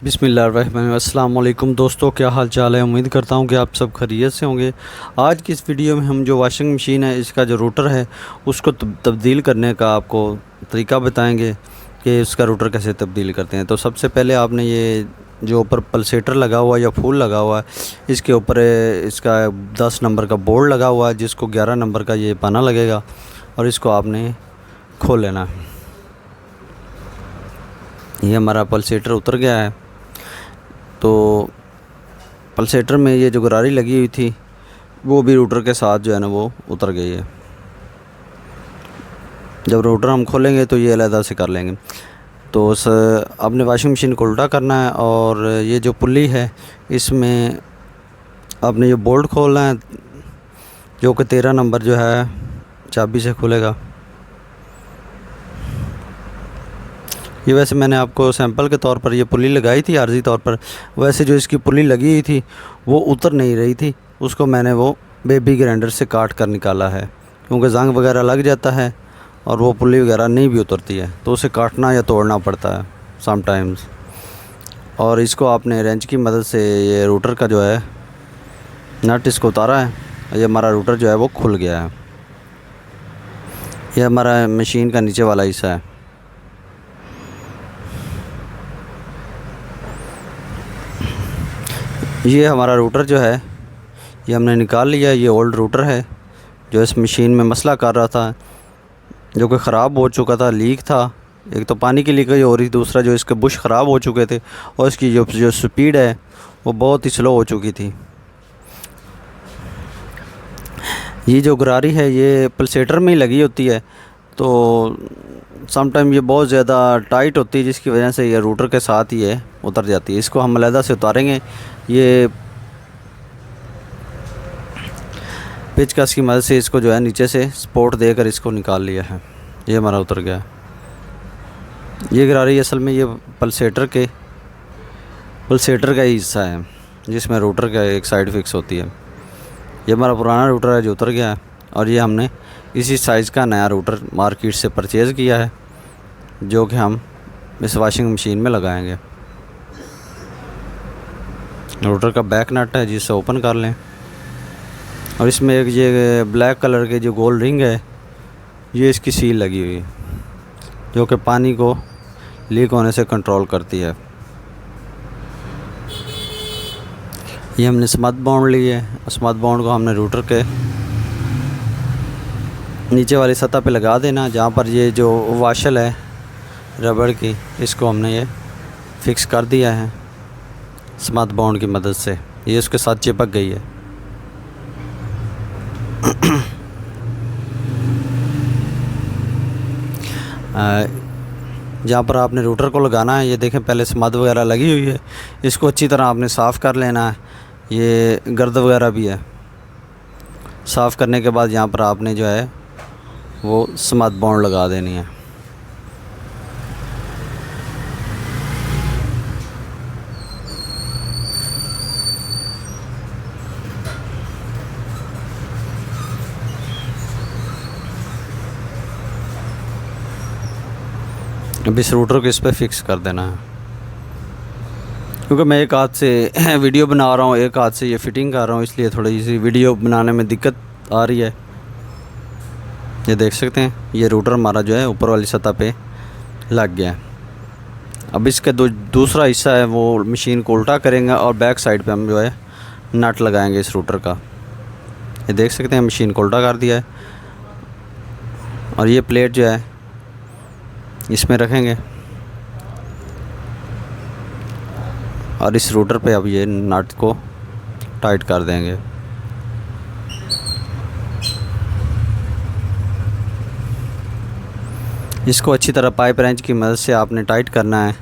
बिस्मिल्लाहिर्रहमानिर्रहीम। अस्सलाम वालेकुम दोस्तों, क्या हाल चाल है। उम्मीद करता हूँ कि आप सब खैरियत से होंगे। आज की इस वीडियो में हम जो वॉशिंग मशीन है इसका जो रूटर है उसको तब्दील करने का आपको तरीका बताएंगे कि उसका रूटर कैसे तब्दील करते हैं। तो सबसे पहले आपने ये जो ऊपर पल्सेटर लगा हुआ है या फूल लगा हुआ है, इसके ऊपर इसका 10 नंबर का बोर्ड लगा हुआ है जिसको 11 नंबर का ये पाना लगेगा और इसको आपने खोल लेना है। ये हमारा पल्सेटर उतर गया है। तो पल्सेटर में ये जो गरारी लगी हुई थी वो भी रूटर के साथ जो है ना वो उतर गई है। जब रूटर हम खोलेंगे तो ये अलहदा से कर लेंगे। तो आपने वॉशिंग मशीन को उल्टा करना है और ये जो पुल्ली है इसमें आपने ये बोल्ट खोलना है जो कि 13 नंबर जो है चाबी से खुलेगा। ये वैसे मैंने आपको सैंपल के तौर पर ये पुल्ली लगाई थी आर्जी तौर पर। वैसे जो इसकी पुल्ली लगी हुई थी वो उतर नहीं रही थी, उसको मैंने वो बेबी ग्राइंडर से काट कर निकाला है, क्योंकि जंग वगैरह लग जाता है और वो पुल्ली वगैरह नहीं भी उतरती है तो उसे काटना या तोड़ना पड़ता है समटाइम्स। और इसको आपने रेंच की मदद से ये रूटर का जो है नट इसको उतारा है। ये हमारा रूटर जो है वो खुल गया है। ये हमारा मशीन का नीचे वाला हिस्सा है। ये हमारा रूटर जो है ये हमने निकाल लिया। ये ओल्ड रूटर है जो इस मशीन में मसला कर रहा था, जो कि ख़राब हो चुका था, लीक था। एक तो पानी की लीकेज हो रही, दूसरा जो इसके बुश ख़राब हो चुके थे और इसकी जो स्पीड है वो बहुत ही स्लो हो चुकी थी। ये जो गरारी है ये पल्सेटर में ही लगी होती है, तो समटाइम ये बहुत ज़्यादा टाइट होती है जिसकी वजह से ये रूटर के साथ ही ये उतर जाती है। इसको हम अलहदा से उतारेंगे। ये पेचकस की मदद से इसको जो है नीचे से सपोर्ट देकर इसको निकाल लिया है। ये हमारा उतर गया। ये गरारी असल में ये पल्सेटर का ही हिस्सा है जिसमें रूटर का एक साइड फिक्स होती है। ये हमारा पुराना रूटर है जो उतर गया है और ये हमने इसी साइज़ का नया रूटर मार्केट से परचेज़ किया है जो कि हम इस वॉशिंग मशीन में लगाएंगे। रूटर का बैक नट है जिससे ओपन कर लें और इसमें एक ये ब्लैक कलर के जो गोल रिंग है ये इसकी सील लगी हुई है जो कि पानी को लीक होने से कंट्रोल करती है। ये हमने स्मथ बाउंड ली है। स्मथ बाउंड को हमने रूटर के नीचे वाली सतह पे लगा देना, जहाँ पर ये जो वाशल है रबड़ की इसको हमने ये फिक्स कर दिया है स्मथ बाउंड की मदद से। ये उसके साथ चिपक गई है। जहाँ पर आपने रूटर को लगाना है ये देखें पहले स्मथ वगैरह लगी हुई है, इसको अच्छी तरह आपने साफ़ कर लेना है। ये गर्द वगैरह भी है। साफ़ करने के बाद यहाँ पर आपने जो है वो स्मथ बाउंड लगा देनी है। अब इस रूटर को इस पर फिक्स कर देना है। क्योंकि मैं एक हाथ से वीडियो बना रहा हूँ, एक हाथ से ये फिटिंग कर रहा हूँ, इसलिए थोड़ी सी वीडियो बनाने में दिक्कत आ रही है। ये देख सकते हैं ये रूटर हमारा जो है ऊपर वाली सतह पे लग गया है। अब इसका दूसरा हिस्सा है वो मशीन को उल्टा करेंगे और बैक साइड पे हम जो है नट लगाएंगे इस रूटर का। ये देख सकते हैं मशीन को उल्टा कर दिया है और ये प्लेट जो है इसमें रखेंगे और इस रूटर पे अब ये नट को टाइट कर देंगे। इसको अच्छी तरह पाइप रेंच की मदद से आपने टाइट करना है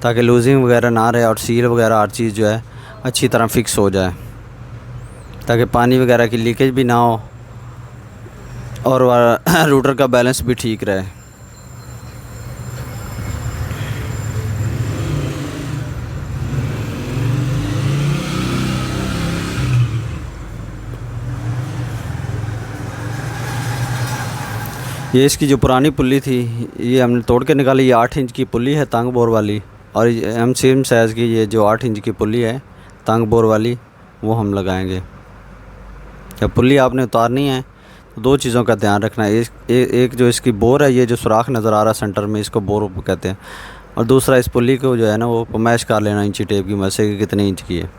ताकि लूजिंग वगैरह ना रहे और सील वगैरह हर चीज़ जो है अच्छी तरह फिक्स हो जाए, ताकि पानी वगैरह की लीकेज भी ना हो और रूटर का बैलेंस भी ठीक रहे। ये इसकी जो पुरानी पुल्ली थी ये हमने तोड़ के निकाली। ये 8 इंच की पुल्ली है तंग बोर वाली। और हम सेम साइज़ की ये जो 8 इंच की पुल्ली है तंग बोर वाली, वो हम लगाएंगे। जब पुल्ली आपने उतारनी है तो दो चीज़ों का ध्यान रखना है। एक जो इसकी बोर है, ये जो सुराख नज़र आ रहा है सेंटर में, इसको बोर कहते हैं। और दूसरा इस पुल्ली को जो है ना वो मैश कर लेना इंची टेप की मदद से कि कितने इंच की है।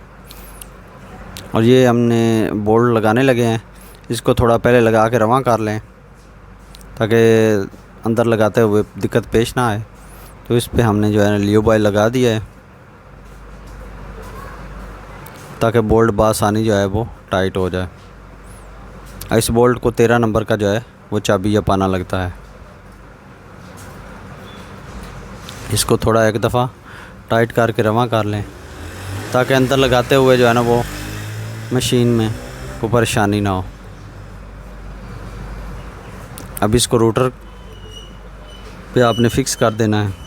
और ये हमने बोल्ट लगाने लगे हैं, इसको थोड़ा पहले लगा के रवां कर लें ताकि अंदर लगाते हुए दिक्कत पेश ना आए। तो इस पे हमने जो है ना लियो बॉय लगा दिया है ताकि बोल्ट बासानी जो है वो टाइट हो जाए। इस बोल्ट को 13 नंबर का जो है वो चाबी या पाना लगता है। इसको थोड़ा एक दफ़ा टाइट करके रवां कर लें ताकि अंदर लगाते हुए जो है ना वो मशीन में कोई परेशानी ना हो। अब इसको रोटर पे आपने फ़िक्स कर देना है।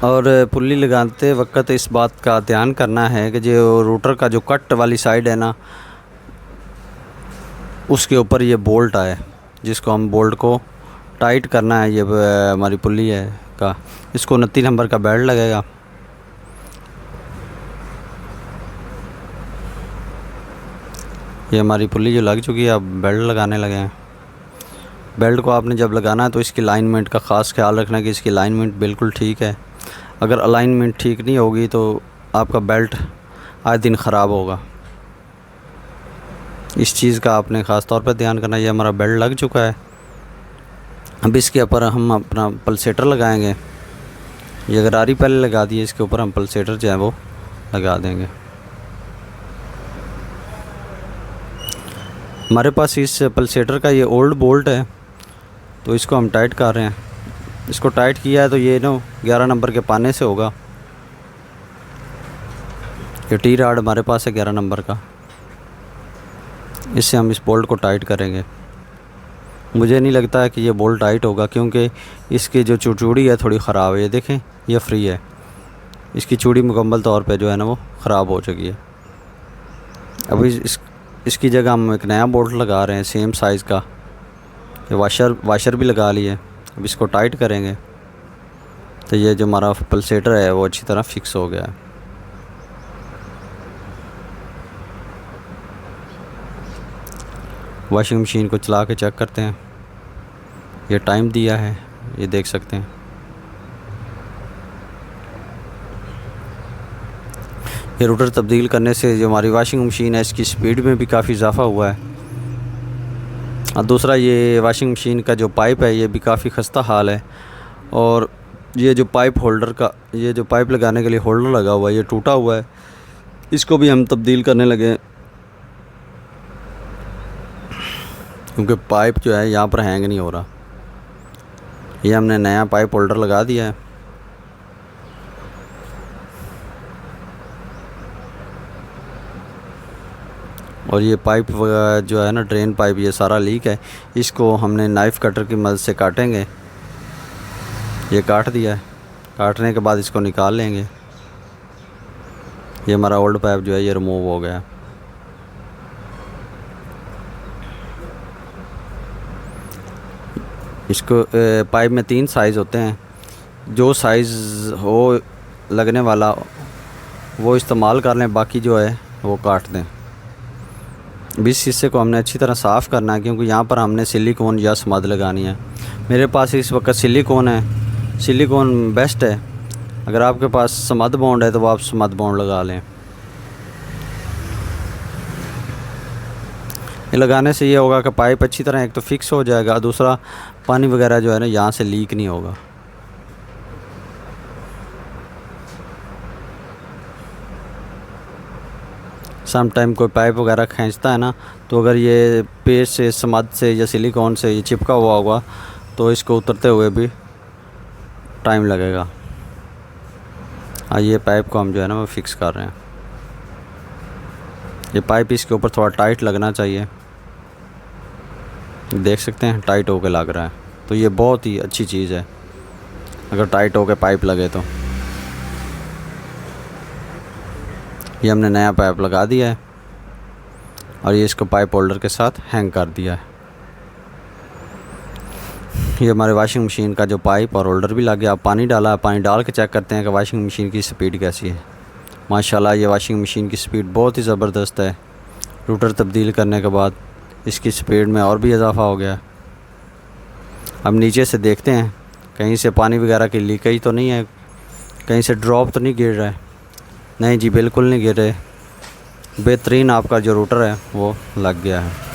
और पुल्ली लगाते वक्त इस बात का ध्यान करना है कि जो रोटर का जो कट वाली साइड है ना, उसके ऊपर ये बोल्ट आए, जिसको हम बोल्ट को टाइट करना है। ये हमारी पुल्ली है का, इसको 29 नंबर का बेल्ट लगेगा। ये हमारी पुल्ली जो लग चुकी है, अब बेल्ट लगाने लगे हैं। बेल्ट को आपने जब लगाना है तो इसकी अलाइनमेंट का ख़ास ख्याल रखना कि इसकी अलाइनमेंट बिल्कुल ठीक है। अगर अलाइनमेंट ठीक नहीं होगी तो आपका बेल्ट आए दिन ख़राब होगा। इस चीज़ का आपने ख़ास तौर पर ध्यान करना। ये हमारा बेल्ट लग चुका है। अब इसके ऊपर हम अपना पल्सेटर लगाएंगे। ये गरारी पहले लगा दिए, इसके ऊपर हम पल्सेटर जो है वो लगा देंगे। हमारे पास इस पल्सेटर का ये ओल्ड बोल्ट है तो इसको हम टाइट कर रहे हैं। इसको टाइट किया है तो ये ना 11 नंबर के पाने से होगा। ये टी राड हमारे पास है 11 नंबर का, इससे हम इस बोल्ट को टाइट करेंगे। मुझे नहीं लगता है कि ये बोल्ट टाइट होगा क्योंकि इसकी जो चूड़ी है थोड़ी ख़राब है। ये देखें, ये फ्री है, इसकी चूड़ी मुकम्मल तौर पे जो है ना वो ख़राब हो चुकी है। अभी इसकी जगह हम एक नया बोल्ट लगा रहे हैं सेम साइज़ का। ये वाशर भी लगा लिए। अब इसको टाइट करेंगे तो ये जो हमारा पल्सेटर है वो अच्छी तरह फिक्स हो गया है। वॉशिंग मशीन को चला के चेक करते हैं। ये टाइम दिया है, ये देख सकते हैं। ये रोटर तब्दील करने से जो हमारी वॉशिंग मशीन है इसकी स्पीड में भी काफ़ी इजाफा हुआ है। और दूसरा, ये वॉशिंग मशीन का जो पाइप है ये भी काफ़ी खस्ता हाल है। और ये जो पाइप होल्डर का, ये जो पाइप लगाने के लिए होल्डर लगा हुआ है ये टूटा हुआ है, इसको भी हम तब्दील करने लगे हैं क्योंकि पाइप जो है यहाँ पर हैंग नहीं हो रहा। ये हमने नया पाइप होल्डर लगा दिया है। और ये पाइप जो है ना, ड्रेन पाइप, ये सारा लीक है। इसको हमने नाइफ़ कटर की मदद से काटेंगे। ये काट दिया है। काटने के बाद इसको निकाल लेंगे। ये हमारा ओल्ड पाइप जो है ये रिमूव हो गया। इसको पाइप में 3 साइज़ होते हैं। जो साइज़ हो लगने वाला वो इस्तेमाल कर लें, बाकी जो है वो काट दें। इस हिस्से को हमने अच्छी तरह साफ़ करना है क्योंकि यहाँ पर हमने सिलिकॉन या स्मद लगानी है। मेरे पास इस वक्त सिलिकॉन है। सिलिकॉन बेस्ट है। अगर आपके पास स्मद बॉन्ड है तो वो आप स्मद बॉन्ड लगा लें। ये लगाने से ये होगा कि पाइप अच्छी तरह एक तो फिक्स हो जाएगा, दूसरा पानी वगैरह जो है ना यहाँ से लीक नहीं होगा। सम टाइम कोई पाइप वगैरह खींचता है ना, तो अगर ये पेस्ट से, स्मद से या सिलिकॉन से ये चिपका हुआ होगा तो इसको उतरते हुए भी टाइम लगेगा। ये पाइप को हम जो है ना वो फिक्स कर रहे हैं। ये पाइप इसके ऊपर थोड़ा टाइट लगना चाहिए। देख सकते हैं टाइट होकर लग रहा है, तो ये बहुत ही अच्छी चीज़ है अगर टाइट होकर पाइप लगे तो। ये हमने नया पाइप लगा दिया है। और ये इसको पाइप होल्डर के साथ हैंग कर दिया है। ये हमारे वॉशिंग मशीन का जो पाइप और होल्डर भी लग गया। अब पानी डाला है, पानी डाल के चेक करते हैं कि वॉशिंग मशीन की स्पीड कैसी है। माशाल्लाह ये वॉशिंग मशीन की स्पीड बहुत ही ज़बरदस्त है। रूटर तब्दील करने के बाद इसकी स्पीड में और भी इजाफा हो गया। अब नीचे से देखते हैं कहीं से पानी वगैरह की लीकेज तो नहीं है, कहीं से ड्रॉप तो नहीं गिर रहा है। नहीं जी, बिल्कुल नहीं गिर रहे। बेहतरीन आपका जो रूटर है वो लग गया है।